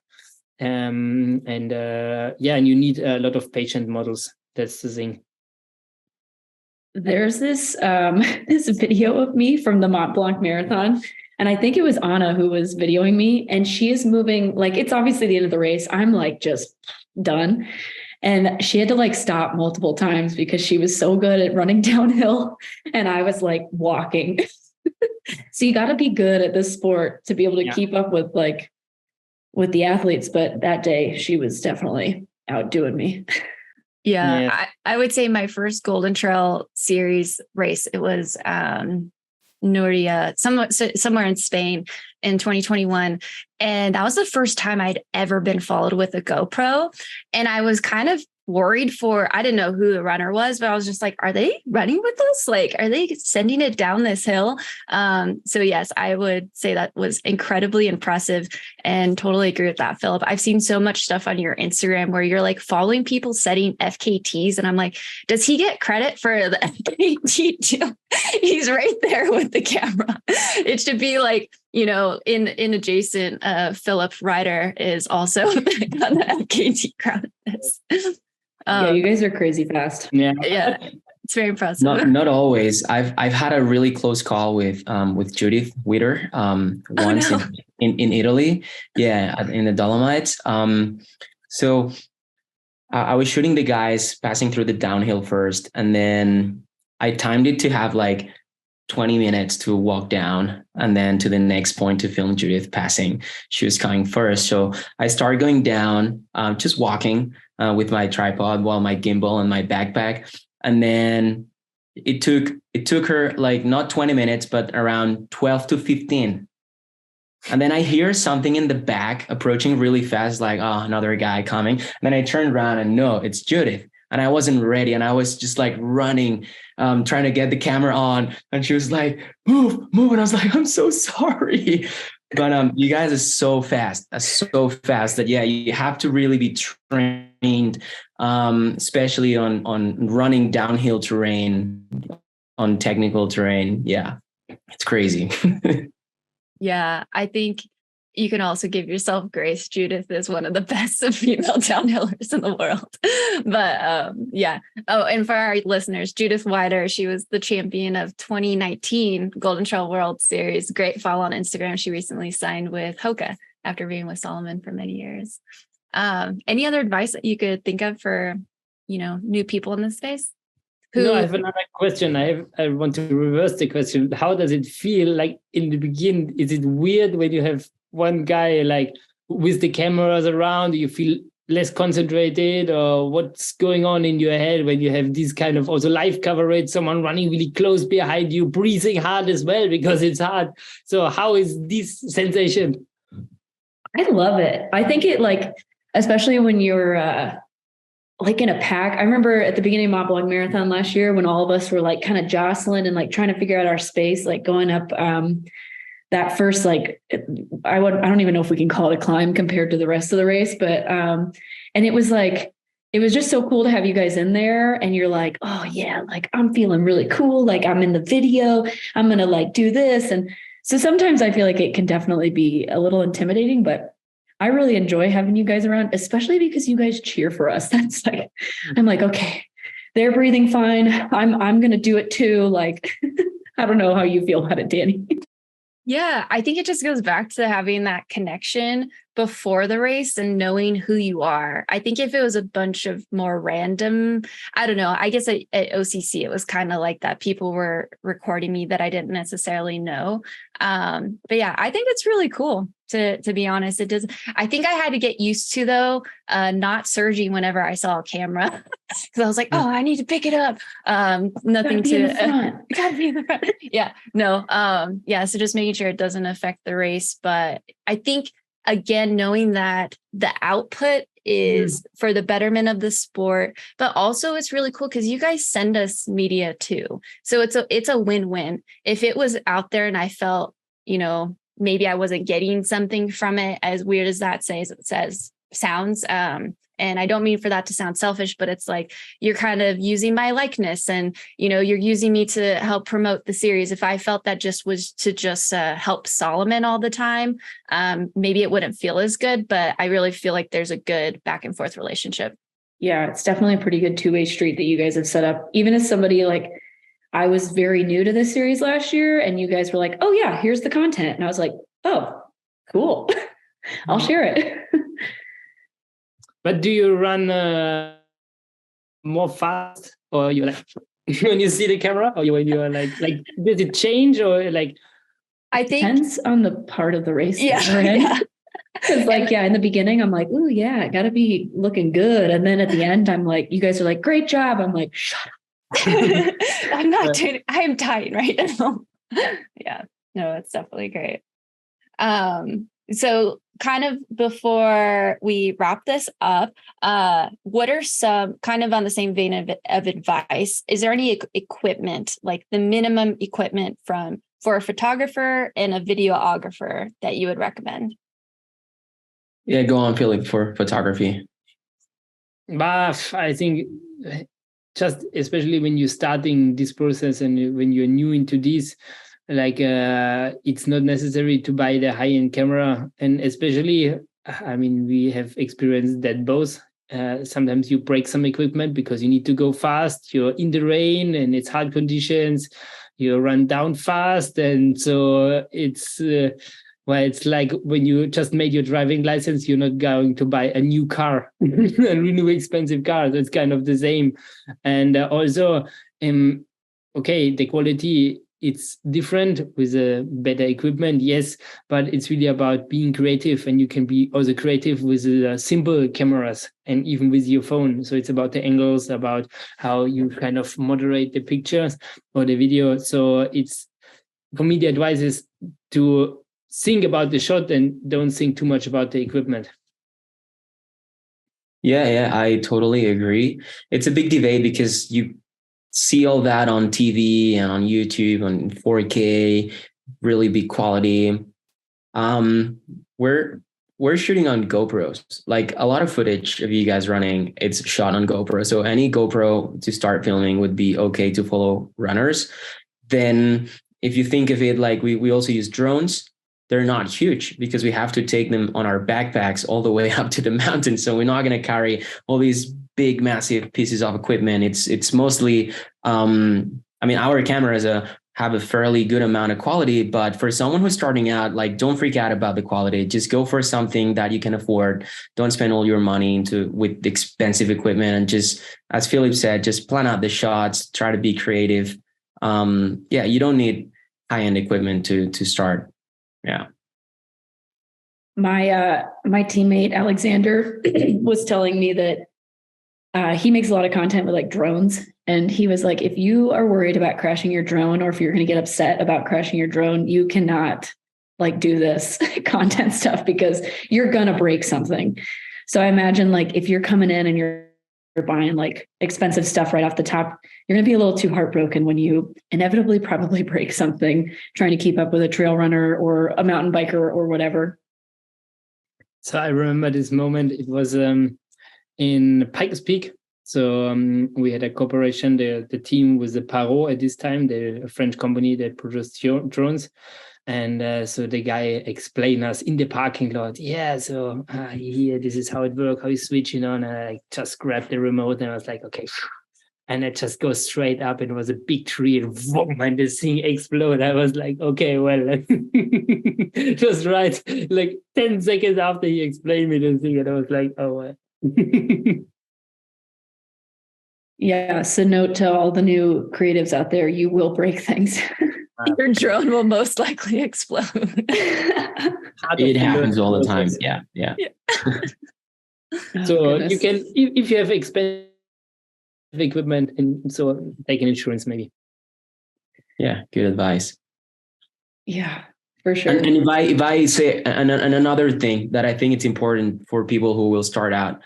And you need a lot of patient models. That's the thing. There's this this video of me from the Mont Blanc Marathon, and I think it was Anna who was videoing me, and she is moving like it's obviously the end of the race. I'm like just done, and she had to like stop multiple times because she was so good at running downhill, and I was like walking. So you got to be good at this sport to be able to keep up with the athletes. But that day she was definitely outdoing me. Yeah. I would say my first Golden Trail Series race, it was Nuria, somewhere in Spain in 2021. And that was the first time I'd ever been followed with a GoPro. And I was kind of worried I didn't know who the runner was, but I was just like, are they running with us? Like, are they sending it down this hill? So yes, I would say that was incredibly impressive, and totally agree with that, Philip. I've seen so much stuff on your Instagram where you're like following people setting FKTs. And I'm like, does he get credit for the FKT too? He's right there with the camera. It should be like, in adjacent, Philipp Reiter is also on the FKT crowd. You guys are crazy fast. Yeah, it's very impressive. Not always. I've had a really close call with Judith Witter once in Italy. Yeah, in the Dolomites. So I was shooting the guys passing through the downhill first, and then I timed it to have like 20 minutes to walk down, and then to the next point to film Judith passing. She was coming first. So I started going down, just walking with my tripod while my gimbal and my backpack. And then it took her like not 20 minutes, but around 12 to 15. And then I hear something in the back approaching really fast, like, oh, another guy coming. And then I turned around and no, it's Judith. And I wasn't ready. And I was just like running, trying to get the camera on. And she was like, move. And I was like, I'm so sorry. But you guys are so fast that, you have to really be trained, especially on running downhill terrain, on technical terrain. Yeah, it's crazy. Yeah, I think you can also give yourself grace. Judith is one of the best female downhillers in the world. But Oh, and for our listeners, Judith Wider, she was the champion of 2019 Golden Trail World Series. Great follow on Instagram. She recently signed with Hoka after being with Solomon for many years. Any other advice that you could think of for, new people in this space? No, I have another question. I want to reverse the question. How does it feel like in the beginning? Is it weird when you have one guy like with the cameras around? You feel less concentrated, or what's going on in your head when you have this kind of also live coverage, someone running really close behind you, breathing hard as well because it's hard. So how is this sensation? I love it. I think it especially when you're in a pack. I remember at the beginning of Mont Blanc Marathon last year when all of us were like kind of jostling and like trying to figure out our space, like going up that first, I don't even know if we can call it a climb compared to the rest of the race, but and it was just so cool to have you guys in there, and you're like, oh yeah, like I'm feeling really cool, like I'm in the video, I'm gonna like do this. And so sometimes I feel like it can definitely be a little intimidating, but I really enjoy having you guys around, especially because you guys cheer for us. That's like, I'm like, okay, they're breathing fine, I'm gonna do it too. Like I don't know how you feel about it, Dani. Yeah, I think it just goes back to having that connection before the race and knowing who you are. I think if it was a bunch of more random, I don't know, I guess at OCC, it was kind of like that. People were recording me that I didn't necessarily know. But yeah, I think it's really cool to be honest. It does. I think I had to get used to, though, not surging whenever I saw a camera, because I was like, oh, I need to pick it up. Nothing to gotta be in the front. Yeah, no. Yeah. So just making sure it doesn't affect the race. But I think, again, knowing that the output is for the betterment of the sport, but also it's really cool because you guys send us media too. So it's a win-win. If it was out there and I felt, maybe I wasn't getting something from it, as weird as that sounds. And I don't mean for that to sound selfish, but it's like you're kind of using my likeness and, you're using me to help promote the series. If I felt that just was to help Solomon all the time, maybe it wouldn't feel as good, but I really feel like there's a good back and forth relationship. Yeah, it's definitely a pretty good two-way street that you guys have set up. Even as somebody I was very new to this series last year, and you guys were like, oh yeah, here's the content. And I was like, oh, cool. I'll share it. But do you run more fast, or you when you see the camera, or when you are like does it change, or like? I think depends on the part of the race. Yeah. Because in the beginning, I'm like, oh yeah, I gotta be looking good. And then at the end, I'm like, you guys are like, great job. I'm like, shut up. I'm not doing, I am tight right now. Yeah, no, it's definitely great. So kind of before we wrap this up, what are some kind of on the same vein of advice? Is there any equipment, like the minimum equipment for a photographer and a videographer that you would recommend? Yeah, go on, Philipp, for photography. But I think just especially when you're starting this process and when you're new into this, it's not necessary to buy the high-end camera. And especially, we have experienced that both. Sometimes you break some equipment because you need to go fast. You're in the rain and it's hard conditions. You run down fast. And so it's like when you just made your driving license, you're not going to buy a new car, a really expensive car. So it's kind of the same. And also, the quality, it's different with better equipment, yes, but it's really about being creative, and you can be also creative with simple cameras and even with your phone. So it's about the angles, about how you kind of moderate the pictures or the video. So it's, for me, the advice is to think about the shot and don't think too much about the equipment. Yeah, I totally agree. It's a big debate because you see all that on TV and on YouTube on 4K, really big quality. We're shooting on GoPros. Like a lot of footage of you guys running, it's shot on GoPro. So any GoPro to start filming would be okay to follow runners. Then if you think of it like we also use drones, they're not huge because we have to take them on our backpacks all the way up to the mountain. So we're not going to carry all these big, massive pieces of equipment. It's mostly, our camera have a fairly good amount of quality. But for someone who's starting out, like, don't freak out about the quality. Just go for something that you can afford. Don't spend all your money with expensive equipment, and just, as Philipp said, just plan out the shots, try to be creative. You don't need high-end equipment to start. Yeah. My teammate Alexander was telling me that he makes a lot of content with like drones, and he was like, if you are worried about crashing your drone, or if you're going to get upset about crashing your drone, you cannot like do this content stuff because you're going to break something. So I imagine like if you're coming in and you're buying like expensive stuff right off the top, you're going to be a little too heartbroken when you inevitably probably break something trying to keep up with a trail runner or a mountain biker or whatever. So I remember this moment. It was in Pikes Peak. So we had a cooperation. The team was the Paro at this time, the French company that produced drones. And so the guy explained us in the parking lot. Yeah, so here, this is how it works, how you switch it on. And I just grabbed the remote and I was like, okay. And it just goes straight up, and it was a big tree, and boom, and this thing exploded. I was like, okay, well, it was right. Like 10 seconds after he explained me the thing, and I was like, oh, Yeah. So note to all the new creatives out there, you will break things. Your drone will most likely explode. It happens all the time. Yeah. So you can, if you have expensive equipment, and so take an insurance maybe. Yeah, good advice. Yeah, for sure. And if I say, and another thing that I think it's important for people who will start out,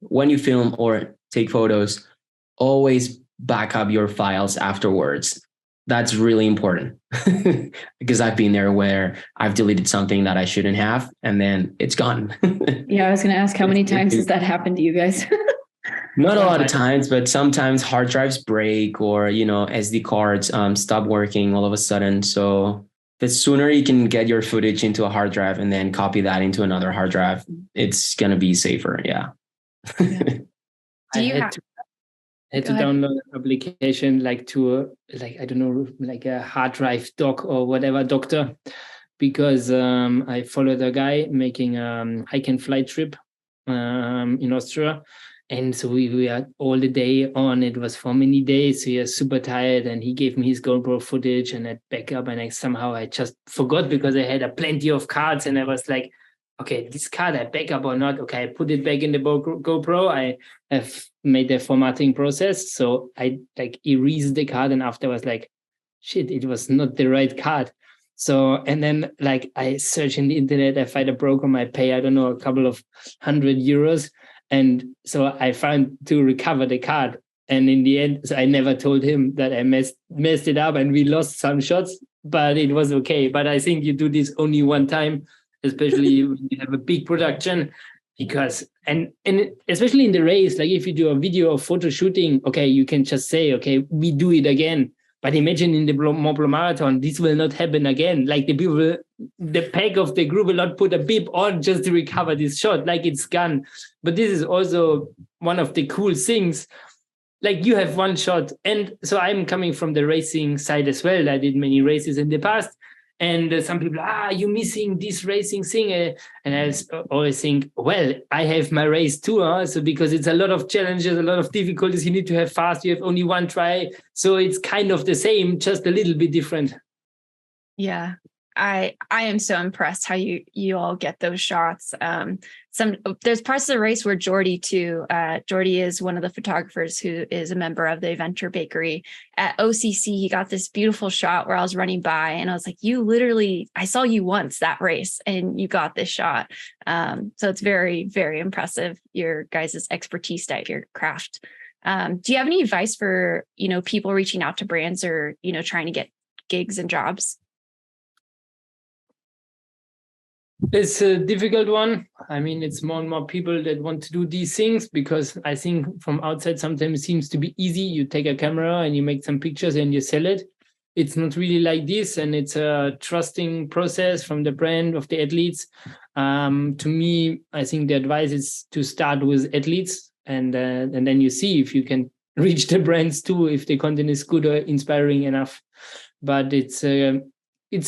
when you film or take photos, always back up your files afterwards. That's really important because I've been there where I've deleted something that I shouldn't have, and then it's gone. Yeah, I was going to ask, how many times has that happened to you guys? Not a lot of times, but sometimes hard drives break, or, SD cards stop working all of a sudden. So the sooner you can get your footage into a hard drive and then copy that into another hard drive, it's going to be safer. Yeah. Do I had to download an application I don't know, like a hard drive doc or whatever doctor, because I followed a guy making a hike and fly trip in Austria. And so we are all the day on. It was for many days. So he was super tired, and he gave me his GoPro footage and that backup. And I just forgot because I had a plenty of cards, and I was like, okay, this card I back up or not? Okay, I put it back in the GoPro. I have made the formatting process. So I erased the card, and after I was like, shit, it was not the right card. So, and then I search in the internet, I find a program, I pay, I don't know, a couple of €100. And so I found to recover the card. And in the end, so I never told him that I messed it up, and we lost some shots, but it was okay. But I think you do this only one time, especially when you have a big production, because, and especially in the race, like if you do a video or photo shooting, okay, you can just say, okay, we do it again. But imagine in the Mont Blanc Marathon, this will not happen again. Like the pack of the group will not put a bib on just to recover this shot, like it's gone. But this is also one of the cool things. Like you have one shot. And so I'm coming from the racing side as well. I did many races in the past. And some people, you're missing this racing thing. And I always think, well, I have my race too. So because it's a lot of challenges, a lot of difficulties, you need to have fast. You have only one try. So it's kind of the same, just a little bit different. Yeah. I am so impressed how you all get those shots. There's parts of the race where Jordy too. Jordy is one of the photographers who is a member of the Adventure Bakery. At OCC, he got this beautiful shot where I was running by, and I was like, I saw you once that race, and you got this shot. So it's very, very impressive, your guys' expertise at your craft. Do you have any advice for, people reaching out to brands or, trying to get gigs and jobs? It's a difficult one. I mean, it's more and more people that want to do these things, because I think from outside sometimes it seems to be easy. You take a camera and you make some pictures and you sell it. It's not really like this, and it's a trusting process from the brand of the athletes. To me, I think the advice is to start with athletes, and then you see if you can reach the brands too, if the content is good or inspiring enough. but it's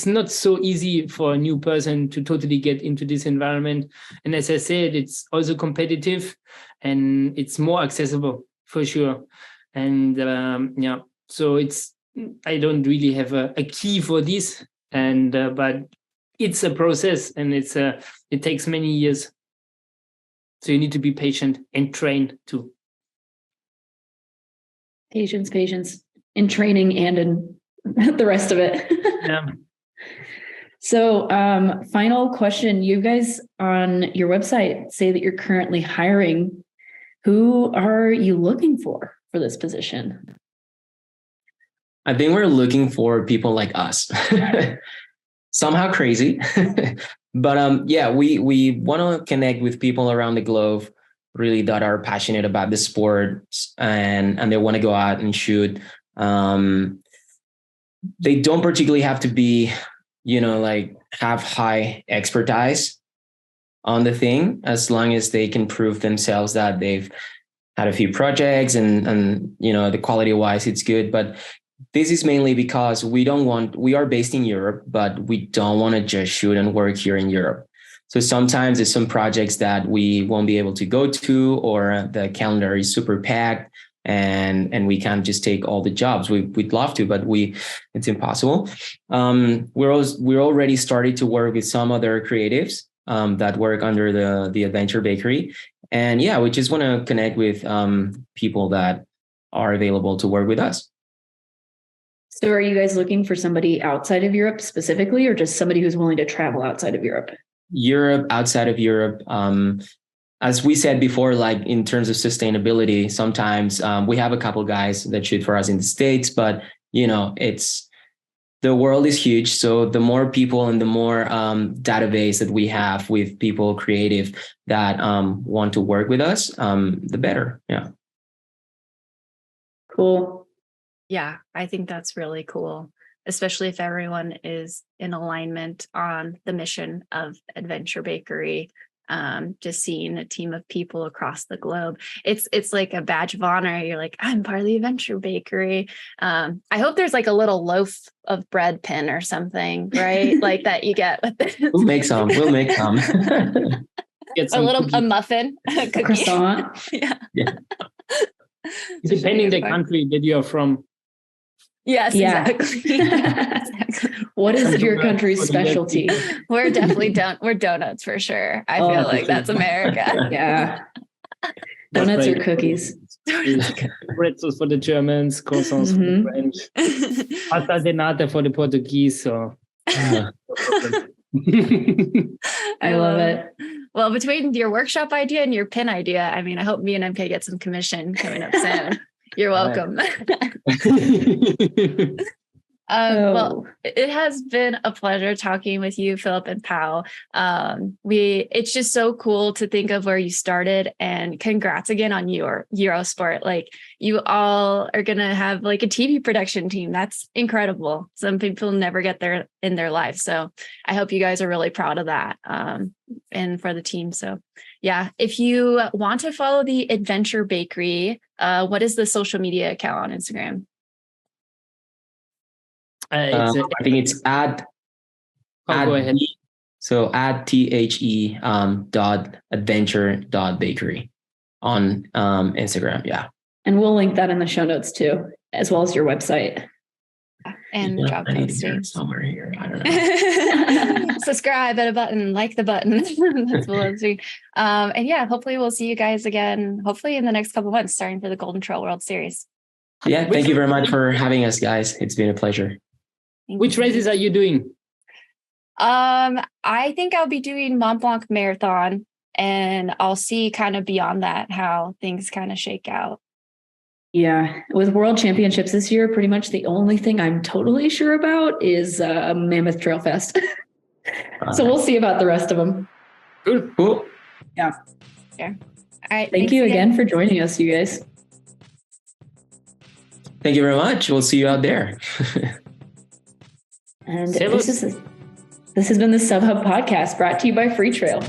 not so easy for a new person to totally get into this environment. And as I said, it's also competitive and it's more accessible for sure. And so I don't really have a key for this, and but it's a process, and it takes many years. So you need to be patient and trained too. Patience in training and in the rest of it. Yeah. So, final question. You guys on your website say that you're currently hiring. Who are you looking for this position? I think we're looking for people like us. Somehow crazy. But we want to connect with people around the globe, really, that are passionate about the sport and they want to go out and shoot. They don't particularly have to be, have high expertise on the thing, as long as they can prove themselves that they've had a few projects and the quality wise, it's good. But this is mainly because we are based in Europe, but we don't want to just shoot and work here in Europe. So sometimes there's some projects that we won't be able to go to, or the calendar is super packed and we can't just take all the jobs. We'd love to, but it's impossible. We're already started to work with some other creatives that work under the Adventure Bakery. And we just want to connect with people that are available to work with us. So are you guys looking for somebody outside of Europe specifically, or just somebody who's willing to travel outside of Europe? Europe, outside of Europe. As we said before, like in terms of sustainability, sometimes we have a couple guys that shoot for us in the States, but the world is huge. So the more people and the more database that we have with people creative that want to work with us, the better. Yeah. Cool. Yeah, I think that's really cool, especially if everyone is in alignment on the mission of Adventure Bakery. Just seeing a team of people across the globe, it's like a badge of honor. You're like, I'm part of the Adventure Bakery. I hope there's like a little loaf of bread pin or something, right? Like that you get with this. We'll make some. Get some a muffin, a croissant. Yeah. Depending the country that you're from. Yes, exactly. What is your country's specialty? We're definitely we're donuts for sure. I feel like that's America. Yeah. Donuts or cookies. Pretzels for the Germans, croissants for the French, pasta de nata for the Portuguese. So I love it. Well, between your workshop idea and your pin idea, I mean, I hope me and EmKay get some commission coming up soon. You're welcome. Well, it has been a pleasure talking with you, Philipp and Pau. It's just so cool to think of where you started, and congrats again on your Eurosport. Like, you all are going to have like a TV production team. That's incredible. Some people never get there in their life. So I hope you guys are really proud of that. And for the team. So yeah, if you want to follow the Adventure Bakery, what is the social media account on Instagram? I think it's go ahead. So @the.adventure.bakery on Instagram. Yeah. And we'll link that in the show notes too, as well as your website. And job posting somewhere here. I don't know. Subscribe at a button, like the button. That's what I'm doing. And yeah, hopefully we'll see you guys again, hopefully in the next couple of months, starting for the Golden Trail World Series. Yeah. Thank you very much for having us, guys. It's been a pleasure. Which races are you doing? I think I'll be doing Mont Blanc Marathon, and I'll see kind of beyond that how things kind of shake out. Yeah, with World Championships this year, pretty much the only thing I'm totally sure about is Mammoth Trail Fest. So we'll see about the rest of them. Cool. Yeah. Yeah. All right. Thank you again for joining us, you guys. Thank you very much. We'll see you out there. And this has been the SubHub podcast, brought to you by Free Trail.